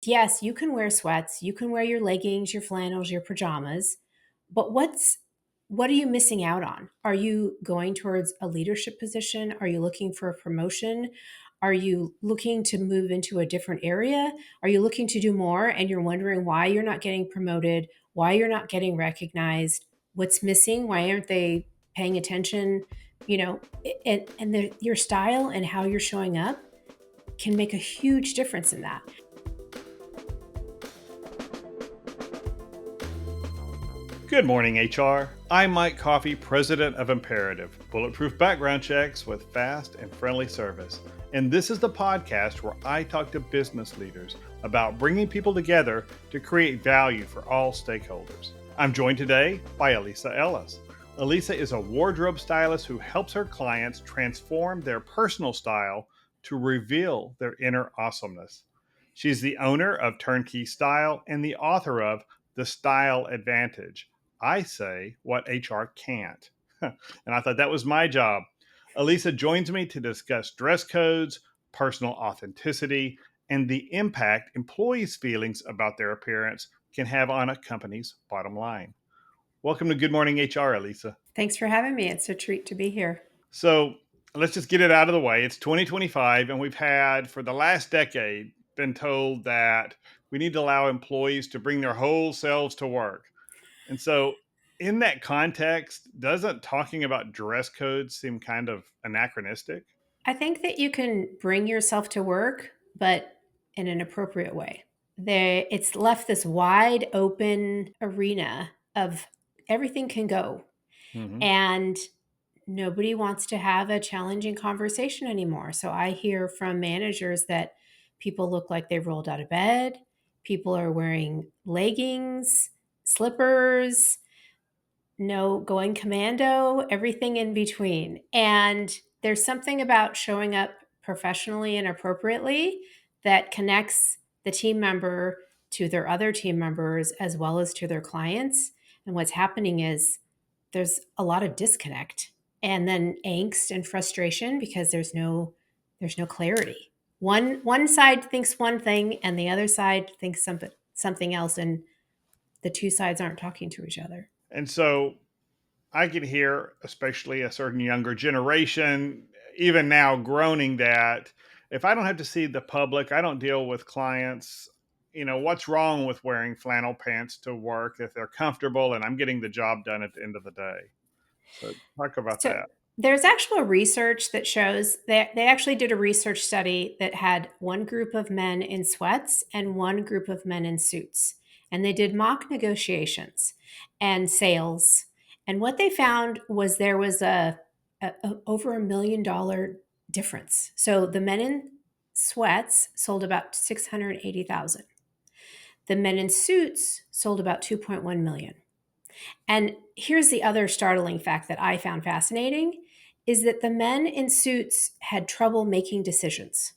Yes, you can wear sweats, you can wear your leggings, your flannels, your pajamas, but what are you missing out on? Are you going towards a leadership position? Are you looking for a promotion? Are you looking to move into a different area? Are you looking to do more and you're wondering why you're not getting promoted, why you're not getting recognized, what's missing, why aren't they paying attention? Your style and how you're showing up can make a huge difference in that. Good morning, HR. I'm Mike Coffey, president of Imperative, bulletproof background checks with fast and friendly service. And this is the podcast where I talk to business leaders about bringing people together to create value for all stakeholders. I'm joined today by Elisa Ellis. Elisa is a wardrobe stylist who helps her clients transform their personal style to reveal their inner awesomeness. She's the owner of Turnkey Style and the author of The Style Advantage. I say what HR can't. And I thought that was my job. Elisa joins me to discuss dress codes, personal authenticity, and the impact employees' feelings about their appearance can have on a company's bottom line. Welcome to Good Morning HR, Elisa. Thanks for having me. It's a treat to be here. So let's just get it out of the way. It's 2025, and we've had, for the last decade, been told that we need to allow employees to bring their whole selves to work. And so, in that context, doesn't talking about dress codes seem kind of anachronistic? I think that you can bring yourself to work, but in an appropriate way. It's left this wide open arena of everything can go. Mm-hmm. And nobody wants to have a challenging conversation anymore. So I hear from managers that people look like they've rolled out of bed, people are wearing leggings, slippers, no going commando, everything in between. And there's something about showing up professionally and appropriately that connects the team member to their other team members as well as to their clients. And what's happening is there's a lot of disconnect and then angst and frustration because there's no clarity. One side thinks one thing and the other side thinks something else, and the two sides aren't talking to each other. And so, I can hear, especially a certain younger generation, even now groaning that if I don't have to see the public, I don't deal with clients. What's wrong with wearing flannel pants to work if they're comfortable and I'm getting the job done at the end of the day? So, talk about So that. there's actual research that shows that they actually did a research study that had one group of men in sweats and one group of men in suits. And they did mock negotiations and sales. And what they found was there was a over $1 million difference. So the men in sweats sold about 680,000. The men in suits sold about 2.1 million. And here's the other startling fact that I found fascinating is that the men in suits had trouble making decisions,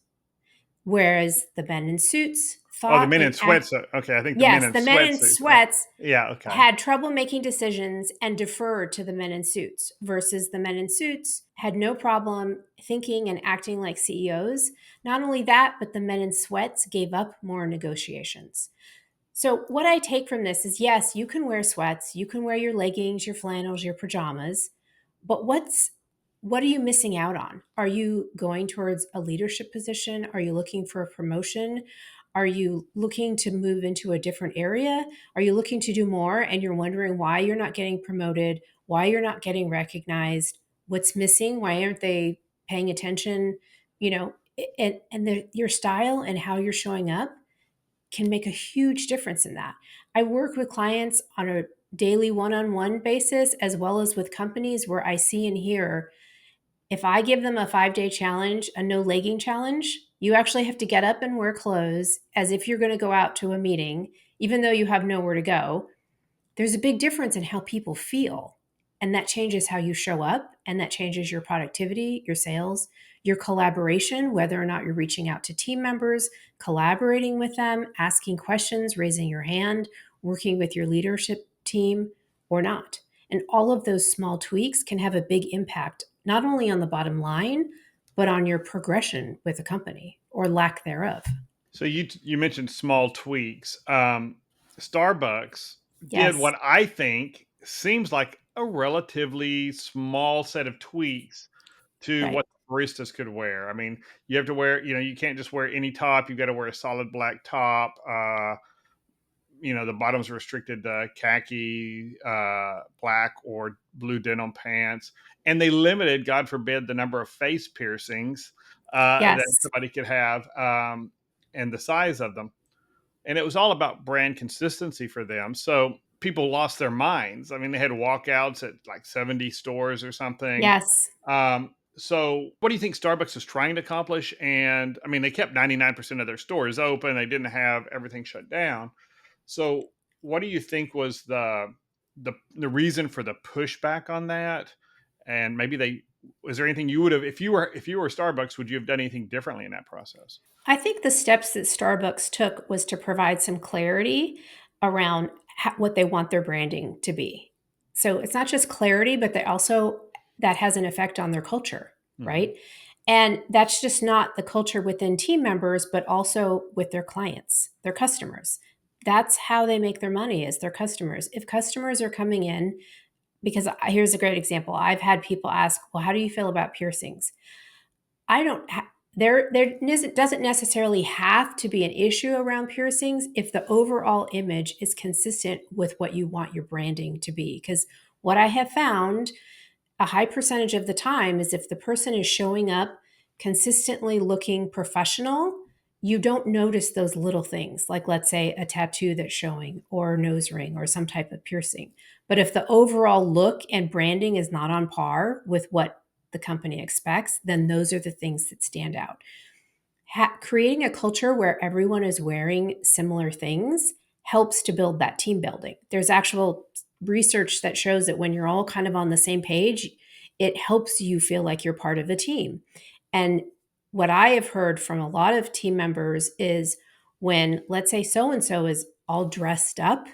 whereas the men in suits Oh, the thought men in and act. sweats. Okay, I think the men Yes, in the men in sweatsuits. sweats Yeah, okay. had trouble making decisions and deferred to the men in suits versus the men in suits had no problem thinking and acting like CEOs. Not only that, but the men in sweats gave up more negotiations. So, what I take from this is yes, you can wear sweats, you can wear your leggings, your flannels, your pajamas, but what are you missing out on? Are you going towards a leadership position? Are you looking for a promotion? Are you looking to move into a different area? Are you looking to do more and you're wondering why you're not getting promoted, why you're not getting recognized, what's missing, why aren't they paying attention? Your style and how you're showing up can make a huge difference in that. I work with clients on a daily one-on-one basis as well as with companies where I see and hear if I give them a 5-day challenge, a no legging challenge, you actually have to get up and wear clothes as if you're going to go out to a meeting, even though you have nowhere to go. There's a big difference in how people feel. And that changes how you show up, and that changes your productivity, your sales, your collaboration, whether or not you're reaching out to team members, collaborating with them, asking questions, raising your hand, working with your leadership team or not. And all of those small tweaks can have a big impact, not only on the bottom line, but on your progression with a company or lack thereof. So you mentioned small tweaks. Starbucks did Yes, what I think seems like a relatively small set of tweaks to right. what baristas could wear. I mean, you have to wear, you can't just wear any top. You got to wear a solid black top. The bottom's restricted to khaki, black or blue denim pants, and they limited, God forbid, the number of face piercings that Yes. somebody could have, and the size of them. And it was all about brand consistency for them. So people lost their minds. I mean, they had walkouts at like 70 stores or something. Yes. So what do you think Starbucks is trying to accomplish? And I mean, they kept 99% of their stores open. They didn't have everything shut down. So, what do you think was the reason for the pushback on that? And maybe they was there anything you would have if you were Starbucks, would you have done anything differently in that process? I think the steps that Starbucks took was to provide some clarity around what they want their branding to be. So it's not just clarity, but they also that has an effect on their culture, Hmm. right? And that's just not the culture within team members, but also with their clients, their customers. That's how they make their money is their customers. If customers are coming in, because here's a great example. I've had people ask, "Well, how do you feel about piercings?" I don't ha- doesn't necessarily have to be an issue around piercings if the overall image is consistent with what you want your branding to be. Because what I have found a high percentage of the time is if the person is showing up consistently looking professional, you don't notice those little things, like let's say a tattoo that's showing, or a nose ring, or some type of piercing. But if the overall look and branding is not on par with what the company expects, then those are the things that stand out. Creating a culture where everyone is wearing similar things helps to build that team building. There's actual research that shows that when you're all kind of on the same page, it helps you feel like you're part of a team. And what I have heard from a lot of team members is when, let's say, so and so is all dressed up,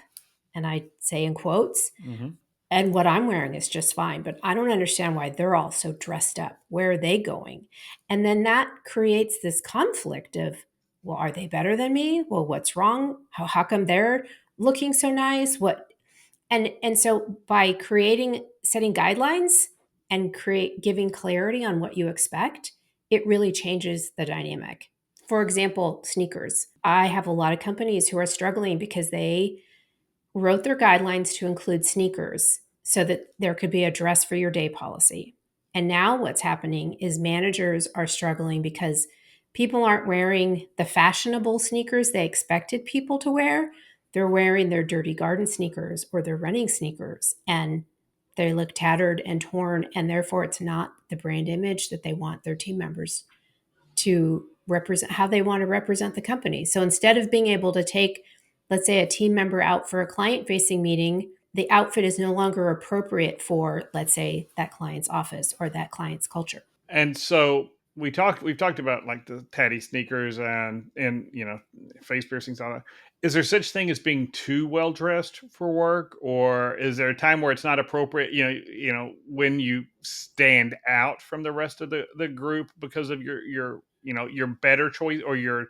and I say in quotes, Hmm. and what I'm wearing is just fine, but I don't understand why they're all so dressed up. Where are they going? And then that creates this conflict of, well, are they better than me? Well, what's wrong? How come they're looking so nice? And so by creating setting guidelines and create giving clarity on what you expect, it really changes the dynamic. For example, sneakers. I have a lot of companies who are struggling because they wrote their guidelines to include sneakers so that there could be a dress for your day policy. And now what's happening is managers are struggling because people aren't wearing the fashionable sneakers they expected people to wear. They're wearing their dirty garden sneakers or their running sneakers, and they look tattered and torn, and therefore it's not the brand image that they want their team members to represent, how they want to represent the company. So instead of being able to take, let's say, a team member out for a client facing meeting, the outfit is no longer appropriate for, let's say, that client's office or that client's culture. And so we've talked about like the tatty sneakers and face piercings, all that. Is there such thing as being too well dressed for work, or is there a time where it's not appropriate? When you stand out from the rest of the group because of your better choice, or your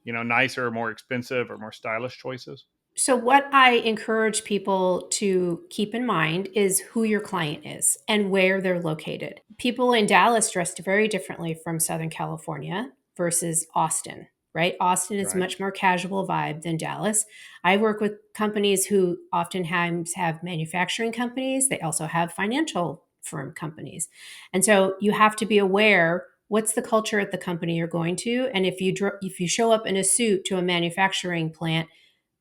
nicer, or more expensive, or more stylish choices. So, what I encourage people to keep in mind is who your client is and where they're located. People in Dallas dressed very differently from Southern California versus Austin, right? Austin is Right. much more casual vibe than Dallas. I work with companies who oftentimes have manufacturing companies, they also have financial firm companies. And so you have to be aware what's the culture at the company you're going to, and if you show up in a suit to a manufacturing plant,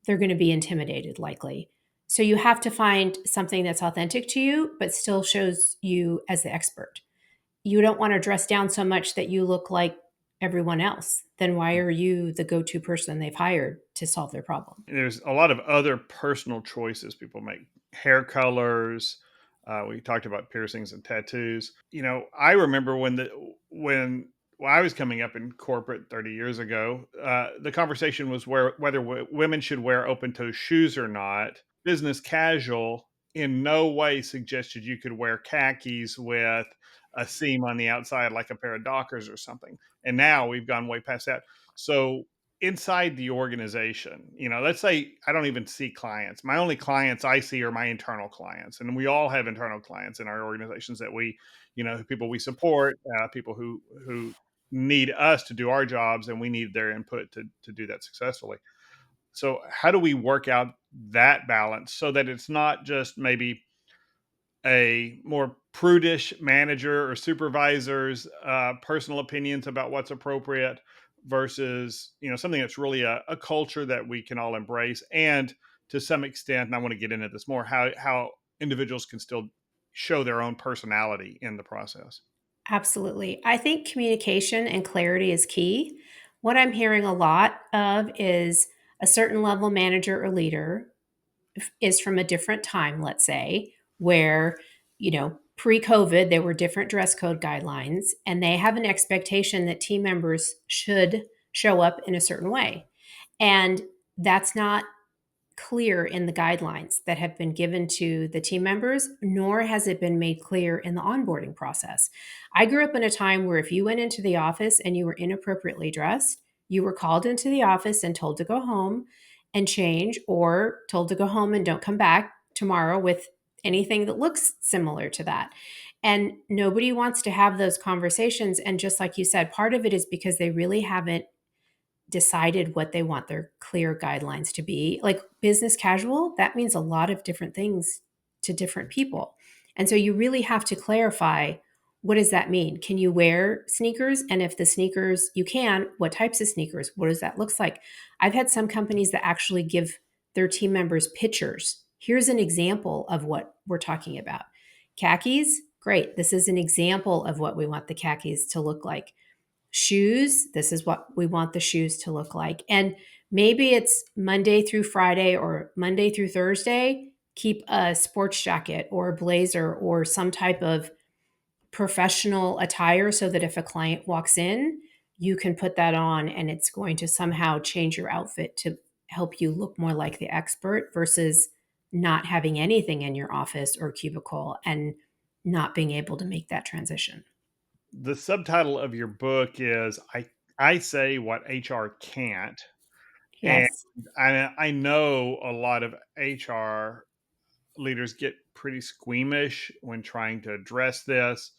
they're going to be intimidated likely. So you have to find something that's authentic to you, but still shows you as the expert. You don't want to dress down so much that you look like everyone else. Then why are you the go to person they've hired to solve their problem? There's a lot of other personal choices people make. Hair colors. We talked about piercings and tattoos. I remember when I was coming up in corporate 30 years ago, the conversation was whether women should wear open toe shoes or not. Business casual in no way suggested you could wear khakis with a seam on the outside like a pair of Dockers or something. And now we've gone way past that. So inside the organization, let's say I don't even see clients. My only clients I see are my internal clients, and we all have internal clients in our organizations that people we support, people who need us to do our jobs, and we need their input to do that successfully. So, how do we work out that balance so that it's not just maybe a more prudish manager or supervisor's personal opinions about what's appropriate versus something that's really a culture that we can all embrace, and to some extent, and I want to get into this more, how individuals can still show their own personality in the process. Absolutely. I think communication and clarity is key. What I'm hearing a lot of is a certain level manager or leader is from a different time, let's say, where, pre COVID, there were different dress code guidelines, and they have an expectation that team members should show up in a certain way. And that's not clear in the guidelines that have been given to the team members, nor has it been made clear in the onboarding process. I grew up in a time where if you went into the office and you were inappropriately dressed, you were called into the office and told to go home and change, or told to go home and don't come back tomorrow with anything that looks similar to that. And nobody wants to have those conversations. And just like you said, part of it is because they really haven't decided what they want their clear guidelines to be. Like business casual, that means a lot of different things to different people. And so you really have to clarify, what does that mean? Can you wear sneakers? And if the sneakers you can, what types of sneakers? What does that look like? I've had some companies that actually give their team members pictures. Here's an example of what we're talking about. Khakis, great. This is an example of what we want the khakis to look like. Shoes, this is what we want the shoes to look like. And maybe it's Monday through Friday or Monday through Thursday. Keep a sports jacket or a blazer or some type of professional attire so that if a client walks in, you can put that on and it's going to somehow change your outfit to help you look more like the expert versus not having anything in your office or cubicle and not being able to make that transition. The subtitle of your book is I say what HR can't. And Yes. I know a lot of HR leaders get pretty squeamish when trying to address this,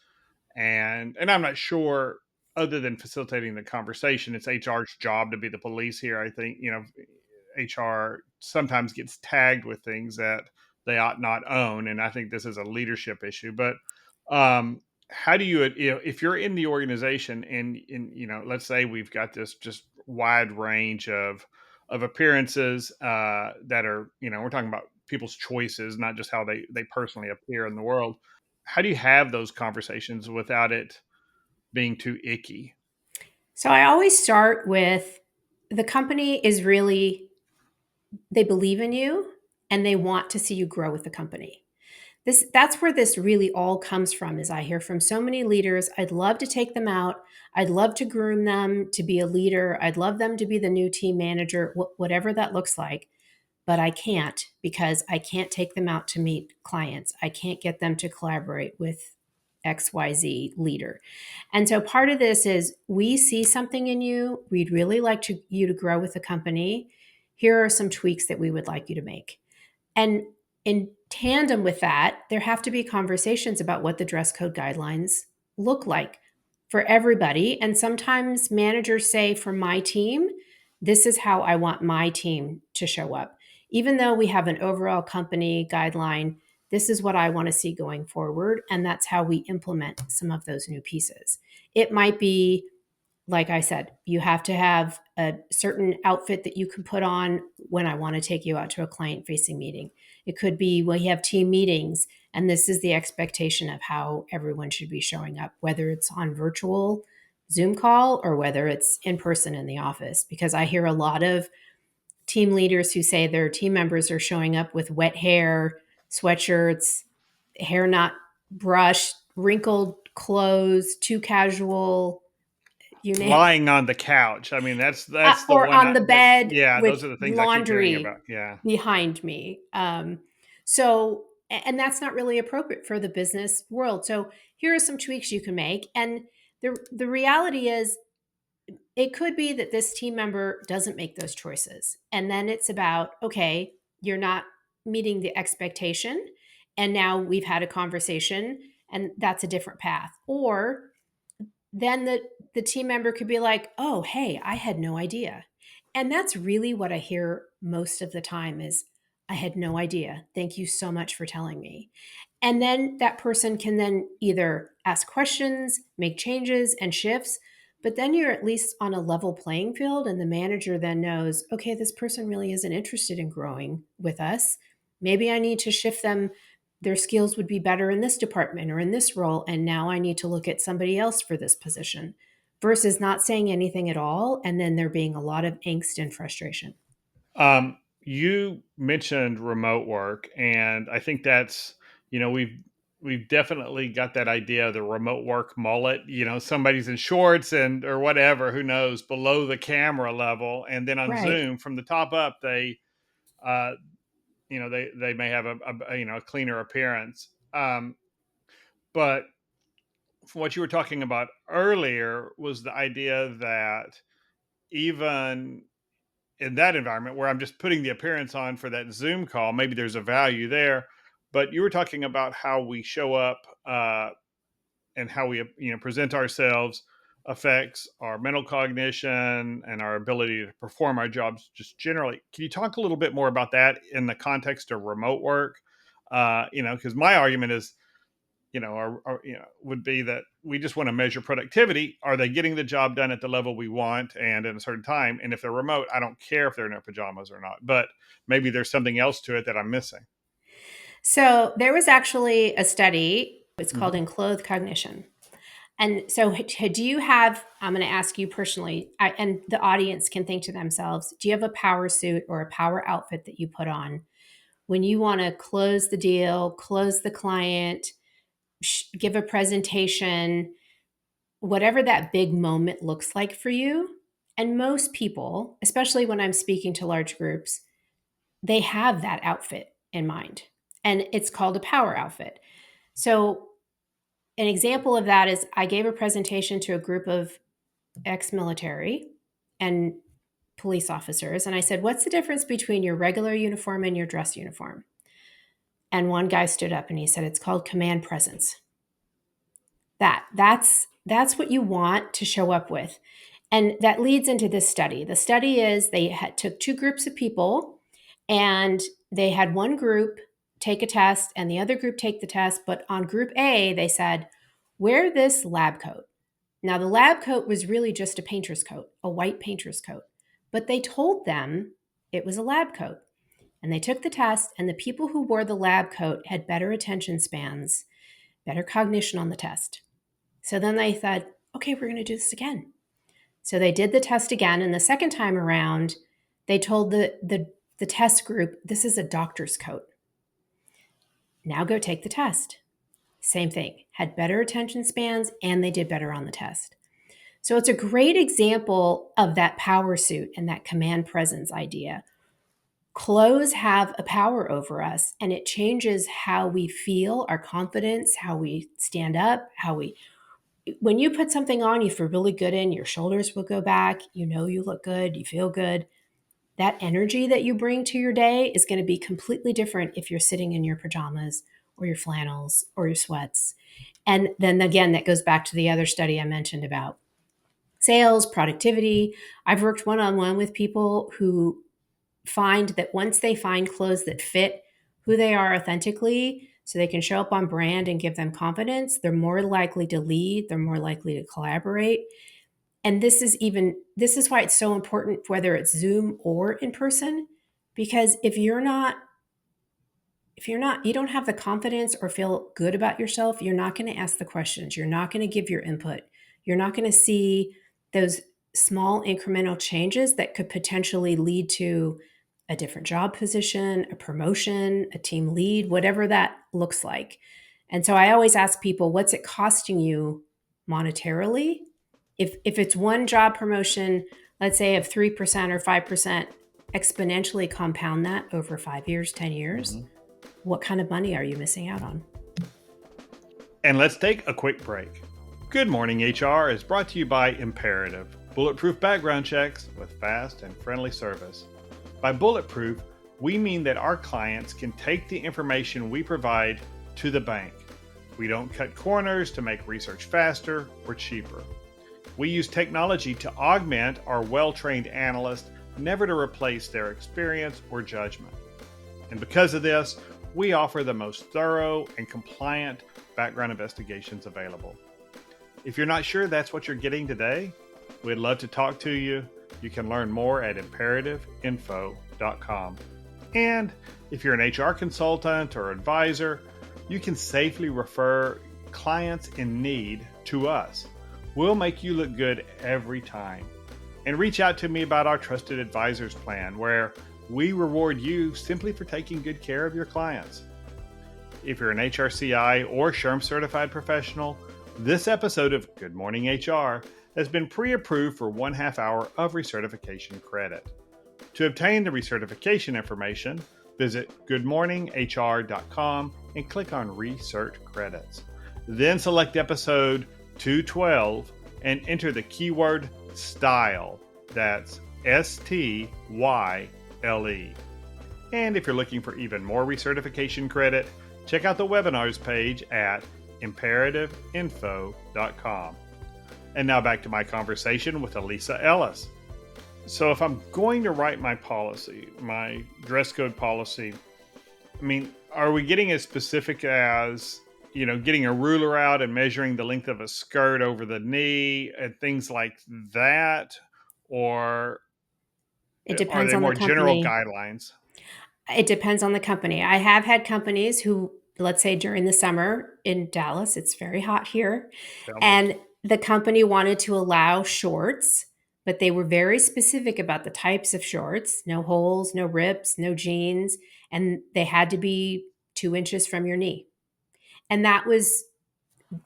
and I'm not sure, other than facilitating the conversation, it's HR's job to be the police here. I think HR sometimes gets tagged with things that they ought not own, and I think this is a leadership issue. But how do if you're in the organization, and let's say we've got this just wide range of appearances that are, we're talking about people's choices, not just how they personally appear in the world. How do you have those conversations without it being too icky? So I always start with, the company is really, they believe in you and they want to see you grow with the company. That's where this really all comes from, is I hear from so many leaders, I'd love to take them out. I'd love to groom them to be a leader. I'd love them to be the new team manager, whatever that looks like. But I can't, because I can't take them out to meet clients. I can't get them to collaborate with XYZ leader. And so part of this is, we see something in you. We'd really like you to grow with the company. Here are some tweaks that we would like you to make. And in tandem with that, there have to be conversations about what the dress code guidelines look like for everybody. And sometimes managers say, for my team, this is how I want my team to show up. Even though we have an overall company guideline, this is what I want to see going forward. And that's how we implement some of those new pieces. It might be, like I said, you have to have a certain outfit that you can put on when I want to take you out to a client facing meeting. It could be, well, you have team meetings, and this is the expectation of how everyone should be showing up, whether it's on virtual Zoom call or whether it's in person in the office. Because I hear a lot of team leaders who say their team members are showing up with wet hair, sweatshirts, hair not brushed, wrinkled clothes, too casual, you name, Lying on the couch. I mean, that's the or one. on the bed Yeah, with those are the things I keep hearing laundry about. Yeah. behind me. And that's not really appropriate for the business world. So here are some tweaks you can make. And the reality is, it could be that this team member doesn't make those choices. And then it's about, okay, you're not meeting the expectation. And now we've had a conversation and that's a different path. Or then the team member could be like, oh, hey, I had no idea. And that's really what I hear most of the time is, I had no idea. Thank you so much for telling me. And then that person can then either ask questions, make changes and shifts, but then you're at least on a level playing field. And the manager then knows, okay, this person really isn't interested in growing with us. Maybe I need to shift them. Their skills would be better in this department or in this role. And now I need to look at somebody else for this position versus not saying anything at all. And then there being a lot of angst and frustration. You mentioned remote work, and I think that's, we've definitely got that idea of the remote work mullet. Somebody's in shorts and or whatever, who knows, below the camera level, and then on Right. Zoom from the top up, uh, they may have a cleaner appearance. But from what you were talking about earlier was the idea that even in that environment where I'm just putting the appearance on for that Zoom call, maybe there's a value there. But you were talking about how we show up and how we present ourselves affects our mental cognition and our ability to perform our jobs just generally. Can you talk a little bit more about that in the context of remote work? Because my argument is, would be that we just want to measure productivity. Are they getting the job done at the level we want and in a certain time? And if they're remote, I don't care if they're in their pajamas or not, but maybe there's something else to it that I'm missing. So there was actually a study, it's called Mhm. enclothed cognition. And so, do you have, I'm going to ask you personally, and the audience can think to themselves, do you have a power suit or a power outfit that you put on when you want to close the deal, close the client, give a presentation, whatever that big moment looks like for you? And most people, especially when I'm speaking to large groups, they have that outfit in mind. And it's called a power outfit. So, an example of that is I gave a presentation to a group of ex-military and police officers, and I said, what's the difference between your regular uniform and your dress uniform? And one guy stood up and he said, it's called command presence. That's what you want to show up with. And that leads into this study. The study is took two groups of people, and they had one group take a test and the other group take the test. But on group A, they said, wear this lab coat. Now, the lab coat was really just a painter's coat, a white painter's coat, but they told them it was a lab coat. And they took the test, and the people who wore the lab coat had better attention spans, better cognition on the test. So then they thought, okay, we're going to do this again. So they did the test again. And the second time around, they told the test group, this is a doctor's coat. Now go take the test. Same thing, had better attention spans, and they did better on the test. So it's a great example of that power suit and that command presence idea. Clothes have a power over us, and it changes how we feel, our confidence, how we stand up, when you put something on, you feel really good in, your shoulders will go back, you look good, you feel good. That energy that you bring to your day is going to be completely different if you're sitting in your pajamas or your flannels or your sweats. And then again, that goes back to the other study I mentioned about sales, productivity. I've worked one on one with people who find that once they find clothes that fit who they are authentically, so they can show up on brand and give them confidence, they're more likely to lead, they're more likely to collaborate. And this is why it's so important whether it's Zoom or in person, because if you don't have the confidence or feel good about yourself, you're not going to ask the questions. You're not going to give your input. You're not going to see those small incremental changes that could potentially lead to a different job position, a promotion, a team lead, whatever that looks like. And so I always ask people, what's it costing you monetarily? If it's one job promotion, let's say of 3% or 5%, exponentially compound that over 5 years, 10 years, Mhm. what kind of money are you missing out on? And let's take a quick break. Good Morning HR is brought to you by Imperative. Bulletproof background checks with fast and friendly service. By bulletproof, we mean that our clients can take the information we provide to the bank. We don't cut corners to make research faster or cheaper. We use technology to augment our well trained analysts, never to replace their experience or judgment. And because of this, we offer the most thorough and compliant background investigations available. If you're not sure that's what you're getting today, we'd love to talk to you. You can learn more at imperativeinfo.com. And if you're an HR consultant or advisor, you can safely refer clients in need to us. We'll make you look good every time. And reach out to me about our Trusted Advisors plan, where we reward you simply for taking good care of your clients. If you're an HRCI or SHRM certified professional, this episode of Good Morning HR has been pre-approved for 1/2 hour of recertification credit. To obtain the recertification information, visit goodmorninghr.com and click on Recert Credits. Then select episode 212 and enter the keyword STYLE. That's STYLE. And if you're looking for even more recertification credit, check out the webinars page at imperativeinfo.com. And now back to my conversation with Elisa Ellis. So if I'm going to write my policy, my dress code policy, are we getting as specific as, getting a ruler out and measuring the length of a skirt over the knee and things like that? Or It are depends they on the more general company. guidelines? It depends on the company. I have had companies who, let's say during the summer in Dallas, it's very hot here, Tell me. and the company wanted to allow shorts, but they were very specific about the types of shorts: no holes, no rips, no jeans, and they had to be 2 inches from your knee. And that was,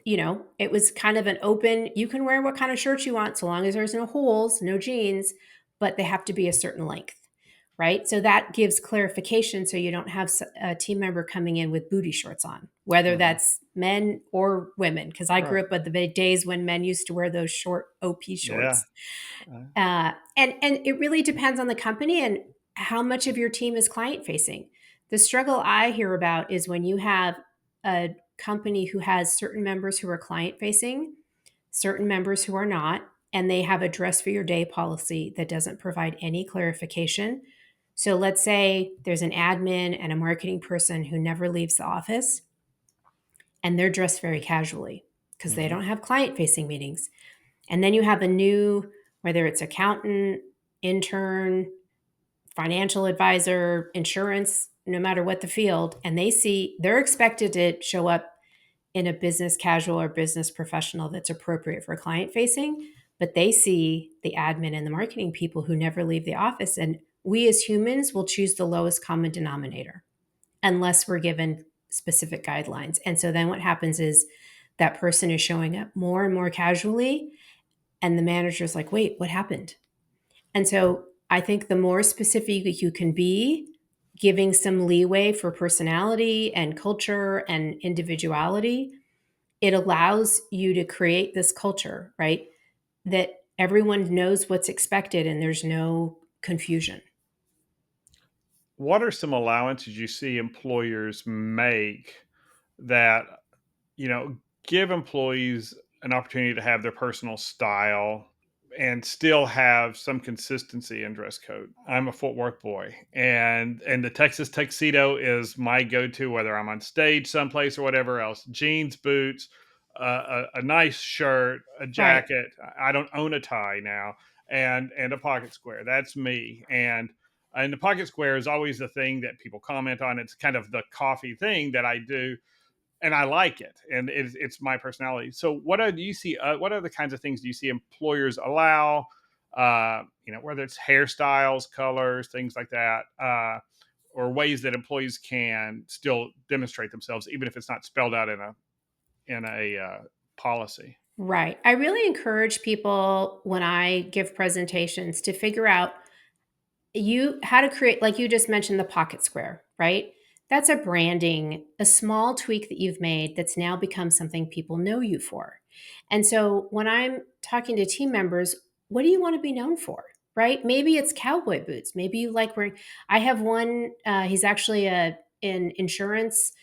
it was kind of an open, you can wear what kind of shirts you want so long as there's no holes, no jeans, but they have to be a certain length. Right. So that gives clarification so you don't have a team member coming in with booty shorts on, whether Mm-hmm. that's men or women. Because I grew Right. up with the days when men used to wear those short OP Yeah. shorts. And it really depends on the company and how much of your team is client facing. The struggle I hear about is when you have a company who has certain members who are client facing, certain members who are not, and they have a dress for your day policy that doesn't provide any clarification. So let's say there's an admin and a marketing person who never leaves the office and they're dressed very casually because they Mm-hmm. don't have client facing meetings. And then you have a new, whether it's accountant, intern, financial advisor, insurance, no matter what the field, and they're expected to show up in a business casual or business professional that's appropriate for client facing, but they see the admin and the marketing people who never leave the office. And we as humans will choose the lowest common denominator unless we're given specific guidelines. And so then what happens is that person is showing up more and more casually, and the manager's like, wait, what happened? And so I think the more specific you can be, giving some leeway for personality and culture and individuality, it allows you to create this culture, right? That everyone knows what's expected and there's no confusion. What are some allowances you see employers make that, you know, give employees an opportunity to have their personal style and still have some consistency in dress code? I'm a Fort Worth boy, and the Texas tuxedo is my go-to, whether I'm on stage someplace or whatever else. Jeans, boots, a nice shirt, a Right. jacket. I don't own a tie now, and a pocket square. That's me. And the pocket square is always the thing that people comment on. It's kind of the coffee thing that I do, and I like it, and it's my personality. So, do you see? What other kinds of things do you see employers allow? Whether it's hairstyles, colors, things like that, or ways that employees can still demonstrate themselves, even if it's not spelled out in a policy. Right. I really encourage people when I give presentations to figure out how to create, like you just mentioned, the pocket square, right? That's a branding, a small tweak that you've made that's now become something people know you for. And so when I'm talking to team members, what do you want to be known for? Right? Maybe it's cowboy boots. Maybe you like wearing. I have one. He's actually in insurance,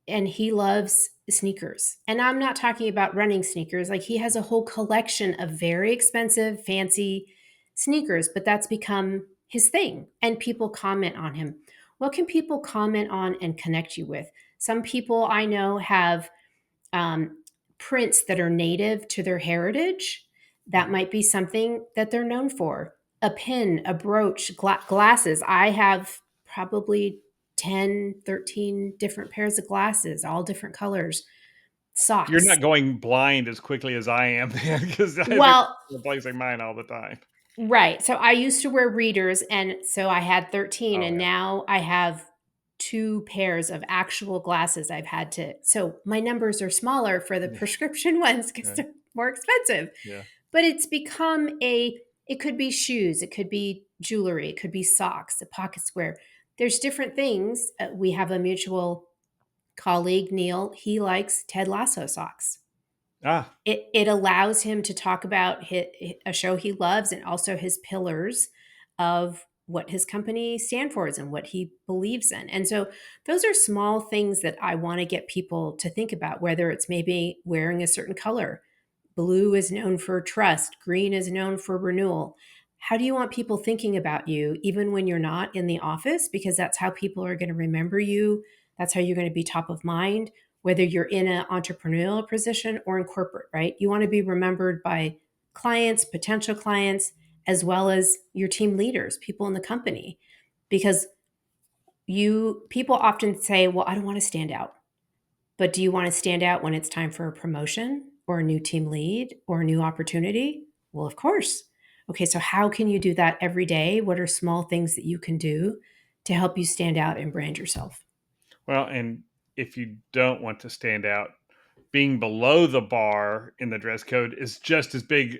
and he loves sneakers. And I'm not talking about running sneakers. Like he has a whole collection of very expensive, fancy sneakers, but that's become his thing. And people comment on him. What can people comment on and connect you with? Some people I know have um, prints that are native to their heritage. That Mhm. might be something that they're known for. A pin, a brooch, glasses. I have probably 10, 13 different pairs of glasses, all different colors. You're Socks. not going blind as quickly as I am then, because I think Well, I'm replacing mine all the time. right. So I used to wear readers, and so I had 13, Oh and yeah, now I have two pairs of actual glasses I've had to. So my numbers are smaller for the yeah, prescription ones because right, they're more expensive. yeah. But it's become it could be shoes, it could be jewelry, it could be socks, a pocket square. There's different things. We have a mutual colleague, Neil. He likes Ted Lasso socks. Ah, It allows him to talk about a show he loves and also his pillars of what his company stand for and what he believes in. And so those are small things that I want to get people to think about, whether it's maybe wearing a certain color. Blue is known for trust, green is known for renewal. How do you want people thinking about you even when you're not in the office? Because that's how people are going to remember you. That's how you're going to be top of mind, whether you're in an entrepreneurial position or in corporate, right? You want to be remembered by clients, potential clients, as well as your team leaders, people in the company. Because people often say, well, I don't want to stand out. But do you want to stand out when it's time for a promotion or a new team lead or a new opportunity? Well, of course. Okay, so how can you do that every day? What are small things that you can do to help you stand out and brand yourself? well, and if you don't want to stand out, being below the bar in the dress code is just as big.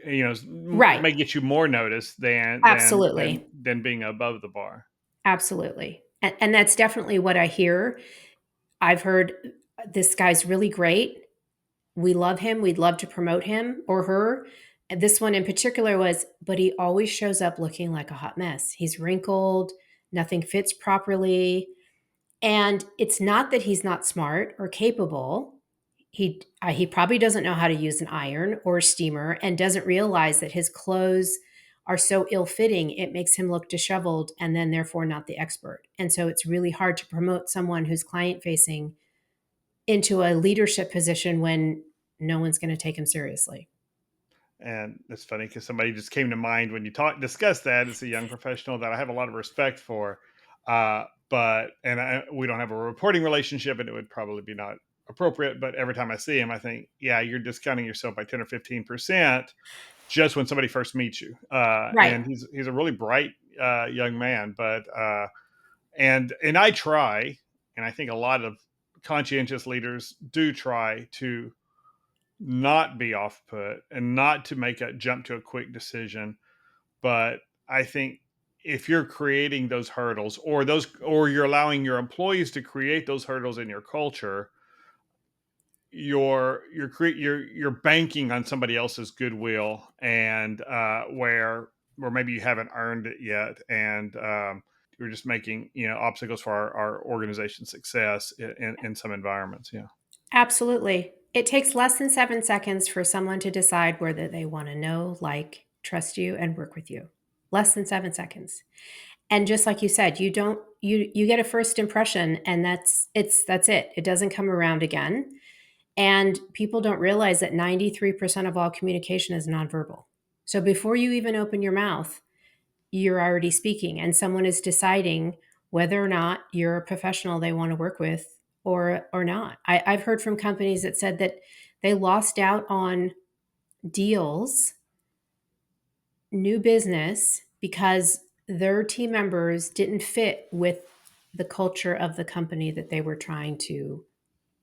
Right. May get you more notice Absolutely. than being above the bar. Absolutely. And that's definitely what I hear. I've heard this guy's really great. We love him. We'd love to promote him or her. And this one in particular was, but he always shows up looking like a hot mess. He's wrinkled, nothing fits properly. And it's not that he's not smart or capable. He probably doesn't know how to use an iron or a steamer and doesn't realize that his clothes are so ill-fitting it makes him look disheveled and then therefore not the expert. And so it's really hard to promote someone who's client facing into a leadership position when no one's going to take him seriously. And it's funny because somebody just came to mind when you discuss that. It's a young professional that I have a lot of respect for, we don't have a reporting relationship, and it would probably be not appropriate. But every time I see him, I think, yeah, you're discounting yourself by 10 or 15% just when somebody first meets you. Right. And he's a really bright young man, and I try, and I think a lot of conscientious leaders do try to not be off put and not to make a jump to a quick decision. But I think if you're creating those hurdles, or you're allowing your employees to create those hurdles in your culture, you're banking on somebody else's goodwill, and where maybe you haven't earned it yet, and you're just making obstacles for our organization's success in some environments. Yeah. Absolutely. It takes less than 7 seconds for someone to decide whether they want to know, like, trust you, and work with you. Less than 7 seconds. And just like you said, you get a first impression, and that's it. It doesn't come around again. And people don't realize that 93% of all communication is nonverbal. So before you even open your mouth, you're already speaking, and someone is deciding whether or not you're a professional they want to work with or not. I've heard from companies that said that they lost out on deals, new business, because their team members didn't fit with the culture of the company that they were trying to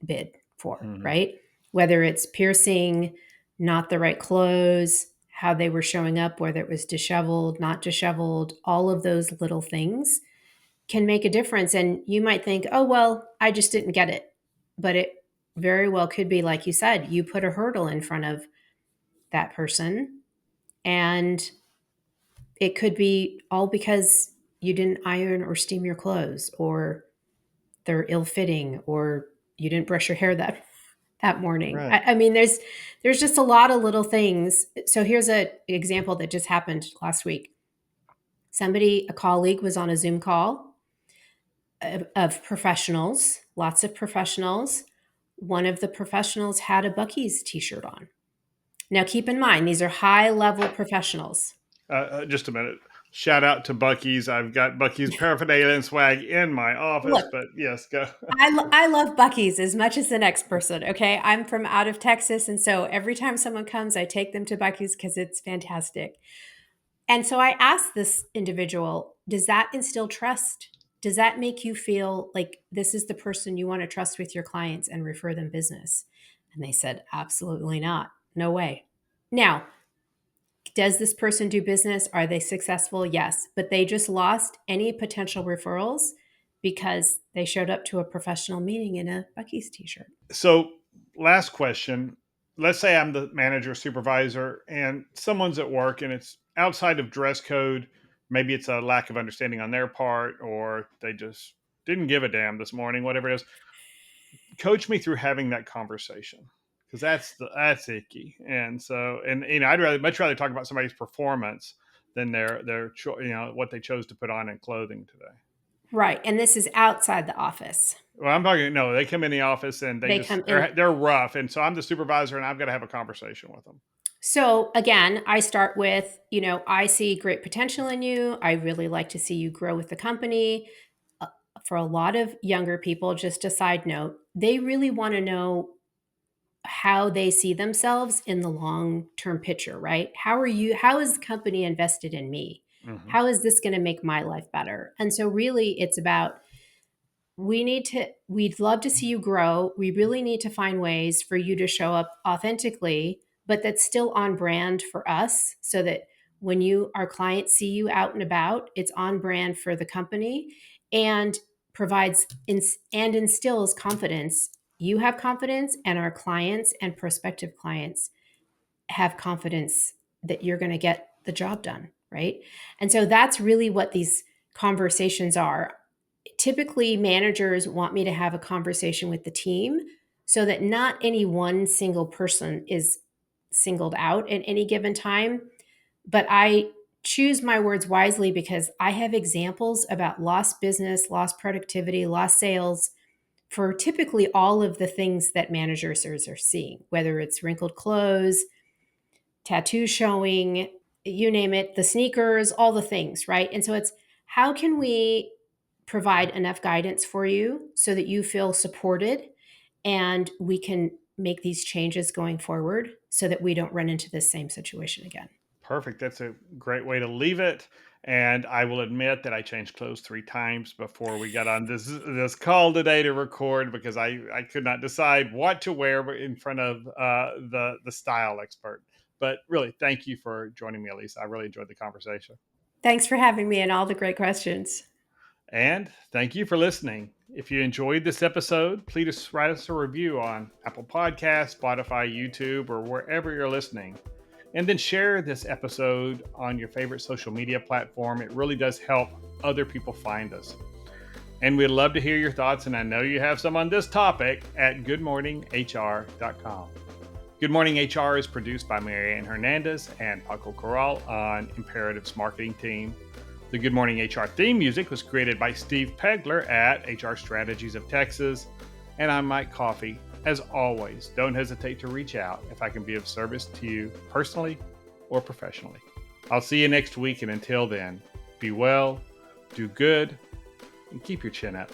bid for, Hmm. right? Whether it's piercing, not the right clothes, how they were showing up, whether it was disheveled, not disheveled, all of those little things can make a difference. And you might think, oh, well, I just didn't get it. But it very well could be, like you said, you put a hurdle in front of that person. And It could be all because you didn't iron or steam your clothes, or they're ill-fitting, or you didn't brush your hair that morning. Right. I mean, there's just a lot of little things. So here's an example that just happened last week. A colleague was on a Zoom call of professionals, lots of professionals. One of the professionals had a Buc-ee's t-shirt on. Now, keep in mind, these are high-level professionals. Just a minute. Shout out to Bucky's. I've got Bucky's paraphernalia and swag in my office, Look, but yes, go. I love Buc-ee's as much as the next person. Okay. I'm from out of Texas. And so every time someone comes, I take them to Buc-ee's because it's fantastic. And so I asked this individual, does that instill trust? Does that make you feel like this is the person you want to trust with your clients and refer them business? And they said, absolutely not. No way. Now, does this person do business? Are they successful? Yes. But they just lost any potential referrals because they showed up to a professional meeting in a Buc-ee's t-shirt. So, last question. Let's say I'm the manager, supervisor, and someone's at work and it's outside of dress code. Maybe it's a lack of understanding on their part, or they just didn't give a damn this morning, whatever it is. Coach me through having that conversation, because that's icky. And so, and I'd much rather talk about somebody's performance than what they chose to put on in clothing today. Right. And this is outside the office. Well, I'm talking, no, they come in the office and They come in. they're rough. And so I'm the supervisor and I've got to have a conversation with them. So again, I start with, I see great potential in you. I really like to see you grow with the company. Uh, for a lot of younger people, just a side note, they really want to know how they see themselves in the long-term picture, right? How is the company invested in me? Mm-hmm. How is this going to make my life better? And so really it's about we'd love to see you grow. We really need to find ways for you to show up authentically, but that's still on brand for us, so that when our clients see you out and about, it's on brand for the company and and instills confidence. You have confidence, and our clients and prospective clients have confidence that you're going to get the job done, right? And so that's really what these conversations are. Typically, managers want me to have a conversation with the team so that not any one single person is singled out at any given time. But I choose my words wisely because I have examples about lost business, lost productivity, lost sales for typically all of the things that managers are seeing, whether it's wrinkled clothes, tattoo showing, you name it, the sneakers, all the things, right? And so it's how can we provide enough guidance for you so that you feel supported and we can make these changes going forward so that we don't run into this same situation again. Perfect. That's a great way to leave it. And I will admit that I changed clothes 3 times before we got on this call today to record, because I could not decide what to wear in front of the style expert. But really, thank you for joining me, Elisa. I really enjoyed the conversation. Thanks for having me and all the great questions. And thank you for listening. If you enjoyed this episode, please write us a review on Apple Podcasts, Spotify, YouTube, or wherever you're listening. And then share this episode on your favorite social media platform. It really does help other people find us. And we'd love to hear your thoughts, and I know you have some on this topic, at goodmorninghr.com. Good Morning HR is produced by Marianne Hernandez and Paco Corral on Imperative's marketing team. The Good Morning HR theme music was created by Steve Pegler at HR Strategies of Texas. And I'm Mike Coffey. As always, don't hesitate to reach out if I can be of service to you personally or professionally. I'll see you next week, and until then, be well, do good, and keep your chin up.